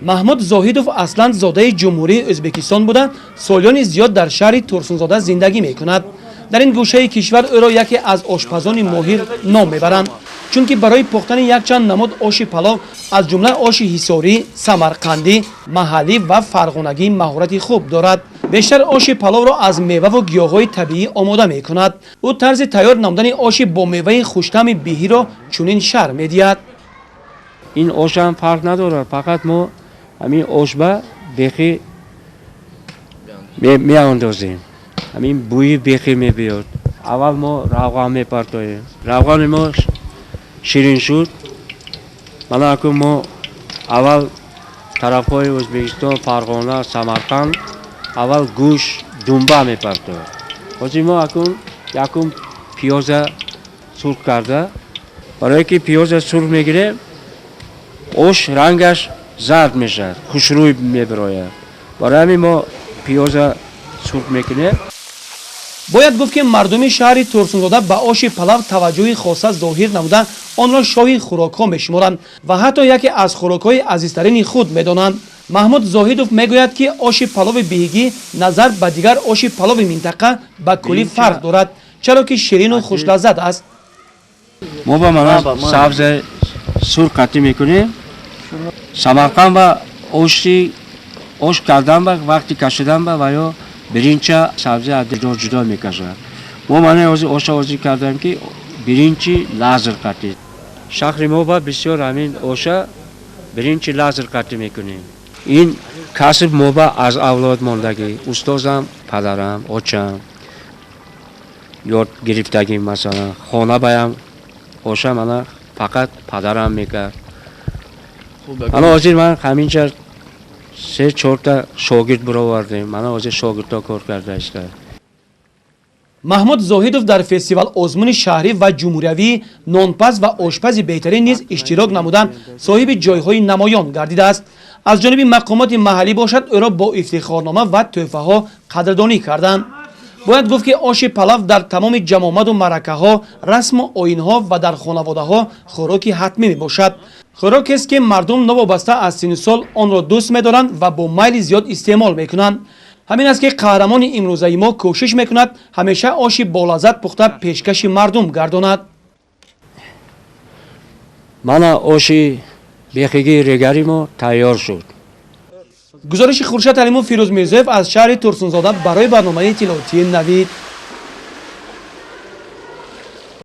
محمود زاهدوف اصلا زاده جمهوری ازبکستان بوده، سالیان زیاد در شهر ترسونزاده زندگی میکند. در این گوشه کشور او را یکی از آشپزان ماهر نام میبرند، چون که برای پختن یک چند نمود آش پلاو از جمله آش حصاری، سمرقندی، محلی و فرغانگی مهارت خوب دارد. بیشتر آش پلاو را از میوه و گیاهای طبیعی آماده میکند. او طرز تیار نمودن آش با میوه خوش‌طعم بیهی را چنین شرح میدهد. این آش هم فرق ندارد، فقط ما همین آش با بیخی میاندازیم، همین بوی بیخی میبیاد. اول ما روغن میپرتاییم، روغن ما شیرین شد. من اکنون ما اول طرفهای ازبکستان، فرغانه، سمرقند اول گوش دنبه میپرتاییم. خوزی ما اکنون یکم پیاز سرخ کرده، برای که پیاز سرخ میگیره آش رنگش زرد میشه، خوشروی میبراید. برای همین ما پیاز سرخ میکنیم. باید گفت که مردم شهر ترسونزاده به آش پلاو توجه خاصه ظاهر نموده آن را شاه خوراک‌ها میشمارند و حتی یکی از خوراک‌های عزیزترین خود میدانند. محمود زاهدوف میگوید که آش پلاو بیهگی نظر به دیگر آش پلاو منطقه به کلی فرق دارد، چرا که شیرین و خوش لذت است. ما با من سبز سرخ قطع میکنیم. سمرقند با آش کردن با وقتی کشیدن با و یا برنج سبزی از جدا میکشند. ما من آش آزی کردم که برنج لازر قطع. شهر ما با بسیار همین آش برنج لازر قطع میکنیم. این کسب ما با از اولاد ماندگی، استادم، پدرم، آچم یاد گرفتگی، مثلا خانه بایم آش من فقط پدرم میکرد. من آزیر من همینجا 3-4 تا شاگرد برآوردیم. من آزیر شاگردا کار کرده است. محمود زاهدوف در فستیوال آزمون شهری و جمهوریوی نانپز و آشپز بهترین نیز اشتراک نمودن صاحب جایهای نمایان گردیده است. از جانب مقامات محلی باشد او را با افتخارنامه و تحفه ها قدردانی کردند. باید گفت که آش پلاو در تمام جمامت و مرکه ها، رسم و آیین ها و در خانواده ها خوراکی حتمی می باشد. خوراکی است که مردم نوابسته از سن و سال آن را دوست می دارند و با میل زیاد استعمال می کنند. همین است که قهرمان امروزه ما کوشش می کند همیشه آش با لذت پخته پیشکش مردم گرداند. من آش بیخیگی ریگری ما تیار شد. گزارش خورشید علیمو فیروز میرزاєв از شهر ترسونزاده برای برنامه اطلاعاتی نوید.